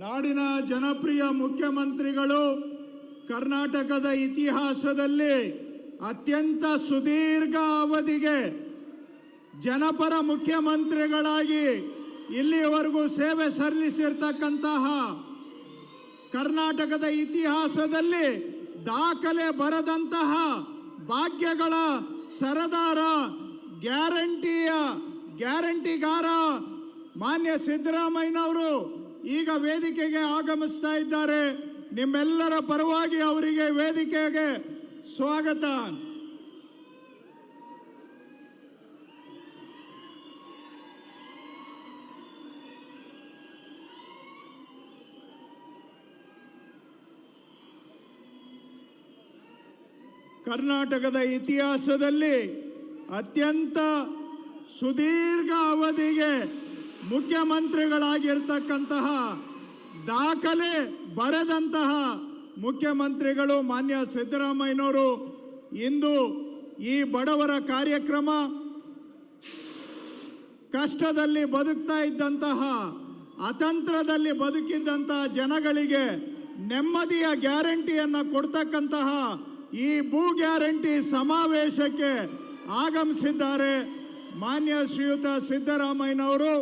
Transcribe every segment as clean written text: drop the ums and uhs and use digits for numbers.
ನಾಡಿನ ಜನಪ್ರಿಯ ಮುಖ್ಯಮಂತ್ರಿಗಳು ಕರ್ನಾಟಕದ ಇತಿಹಾಸದಲ್ಲಿ ಅತ್ಯಂತ ಸುದೀರ್ಘ ಅವಧಿಗೆ ಜನಪರ ಮುಖ್ಯಮಂತ್ರಿಗಳಾಗಿ ಇಲ್ಲಿಯವರೆಗೂ ಸೇವೆ ಸಲ್ಲಿಸಿರ್ತಕ್ಕಂತಹ ಕರ್ನಾಟಕದ ಇತಿಹಾಸದಲ್ಲಿ ದಾಖಲೆ ಬರದಂತಹ ಭಾಗ್ಯಗಳ ಸರದಾರ ಗ್ಯಾರಂಟಿಗಾರ ಮಾನ್ಯ ಸಿದ್ದರಾಮಯ್ಯನವರು ಈಗ ವೇದಿಕೆಗೆ ಆಗಮಿಸ್ತಾ ಇದ್ದಾರೆ. ನಿಮ್ಮೆಲ್ಲರ ಪರವಾಗಿ ಅವರಿಗೆ ವೇದಿಕೆಗೆ ಸ್ವಾಗತ. ಕರ್ನಾಟಕದ ಇತಿಹಾಸದಲ್ಲಿ ಅತ್ಯಂತ ಸುದೀರ್ಘ ಅವಧಿಗೆ ಮುಖ್ಯಮಂತ್ರಿಗಳಾಗಿರ್ತಕ್ಕಂತಹ ದಾಖಲೆ ಬರೆದಂತಹ ಮುಖ್ಯಮಂತ್ರಿಗಳು ಮಾನ್ಯ ಸಿದ್ದರಾಮಯ್ಯನವರು ಇಂದು ಈ ಬಡವರ ಕಾರ್ಯಕ್ರಮ, ಕಷ್ಟದಲ್ಲಿ ಬದುಕ್ತಾ ಇದ್ದಂತಹ, ಅತಂತ್ರದಲ್ಲಿ ಬದುಕಿದ್ದಂತಹ ಜನಗಳಿಗೆ ನೆಮ್ಮದಿಯ ಗ್ಯಾರಂಟಿಯನ್ನು ಕೊಡ್ತಕ್ಕಂತಹ ಈ ಭೂ ಗ್ಯಾರಂಟಿ ಸಮಾವೇಶಕ್ಕೆ ಆಗಮಿಸಿದ್ದಾರೆ. ಮಾನ್ಯ ಶ್ರೀಯುತ ಸಿದ್ದರಾಮಯ್ಯನವರು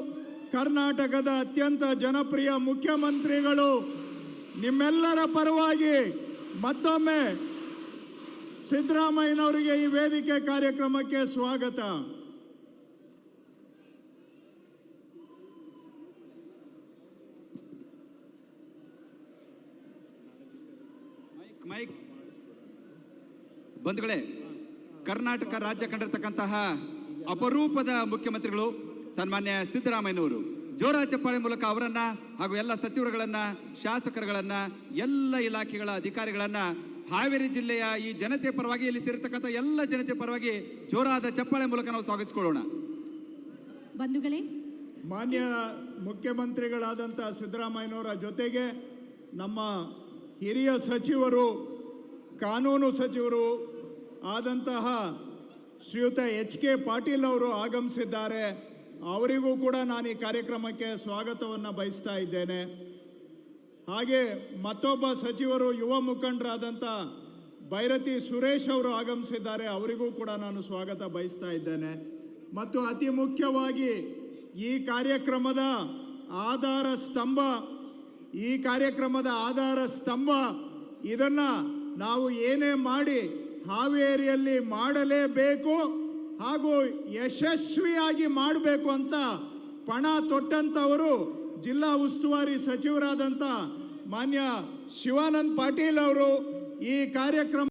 ಕರ್ನಾಟಕದ ಅತ್ಯಂತ ಜನಪ್ರಿಯ ಮುಖ್ಯಮಂತ್ರಿಗಳು. ನಿಮ್ಮೆಲ್ಲರ ಪರವಾಗಿ ಮತ್ತೊಮ್ಮೆ ಸಿದ್ದರಾಮಯ್ಯನವರಿಗೆ ಈ ವೇದಿಕೆ ಕಾರ್ಯಕ್ರಮಕ್ಕೆ ಸ್ವಾಗತ. ಮೈಕ್ ಬಂಧುಗಳೇ, ಕರ್ನಾಟಕ ರಾಜ್ಯ ಕಂಡಿರ್ತಕ್ಕಂತಹ ಅಪರೂಪದ ಮುಖ್ಯಮಂತ್ರಿಗಳು ಸನ್ಮಾನ್ಯ ಸಿದ್ದರಾಮಯ್ಯನವರು. ಜೋರ ಚಪ್ಪಾಳೆ ಮೂಲಕ ಅವರನ್ನ ಹಾಗೂ ಎಲ್ಲ ಸಚಿವರುಗಳನ್ನ, ಶಾಸಕರುಗಳನ್ನ, ಎಲ್ಲ ಇಲಾಖೆಗಳ ಅಧಿಕಾರಿಗಳನ್ನ, ಹಾವೇರಿ ಜಿಲ್ಲೆಯ ಈ ಜನತೆ ಪರವಾಗಿ, ಇಲ್ಲಿ ಸೇರಿರ್ತಕ್ಕಂಥ ಎಲ್ಲ ಜನತೆ ಪರವಾಗಿ ಜೋರಾದ ಚಪ್ಪಾಳೆ ಮೂಲಕ ನಾವು ಸ್ವಾಗತಿಸಿಕೊಳ್ಳೋಣ. ಬಂಧುಗಳೇ, ಮಾನ್ಯ ಮುಖ್ಯಮಂತ್ರಿಗಳಾದಂಥ ಸಿದ್ದರಾಮಯ್ಯನವರ ಜೊತೆಗೆ ನಮ್ಮ ಹಿರಿಯ ಸಚಿವರು, ಕಾನೂನು ಸಚಿವರು ಆದಂತಹ ಶ್ರೀಯುತ HK ಪಾಟೀಲ್ ಅವರು ಆಗಮಿಸಿದ್ದಾರೆ. ಅವರಿಗೂ ಕೂಡ ನಾನು ಈ ಕಾರ್ಯಕ್ರಮಕ್ಕೆ ಸ್ವಾಗತವನ್ನು ಬಯಸ್ತಾ ಇದ್ದೇನೆ. ಹಾಗೆ ಮತ್ತೊಬ್ಬ ಸಚಿವರು, ಯುವ ಮುಖಂಡರಾದಂಥ ಭೈರತಿ ಸುರೇಶ್ ಅವರು ಆಗಮಿಸಿದ್ದಾರೆ. ಅವರಿಗೂ ಕೂಡ ನಾನು ಸ್ವಾಗತ ಬಯಸ್ತಾ ಇದ್ದೇನೆ. ಮತ್ತು ಅತಿ ಮುಖ್ಯವಾಗಿ ಈ ಕಾರ್ಯಕ್ರಮದ ಆಧಾರ ಸ್ತಂಭ ಇದನ್ನು ನಾವು ಏನೇ ಮಾಡಿ ಹಾವೇರಿಯಲ್ಲಿ ಮಾಡಲೇಬೇಕು ಹಾಗೂ ಯಶಸ್ವಿಯಾಗಿ ಮಾಡಬೇಕು ಅಂತ ಪಣ ತೊಟ್ಟಂಥವರು ಜಿಲ್ಲಾ ಉಸ್ತುವಾರಿ ಸಚಿವರಾದಂಥ ಮಾನ್ಯ ಶಿವಾನಂದ ಪಾಟೀಲ್ ಅವರು. ಈ ಕಾರ್ಯಕ್ರಮ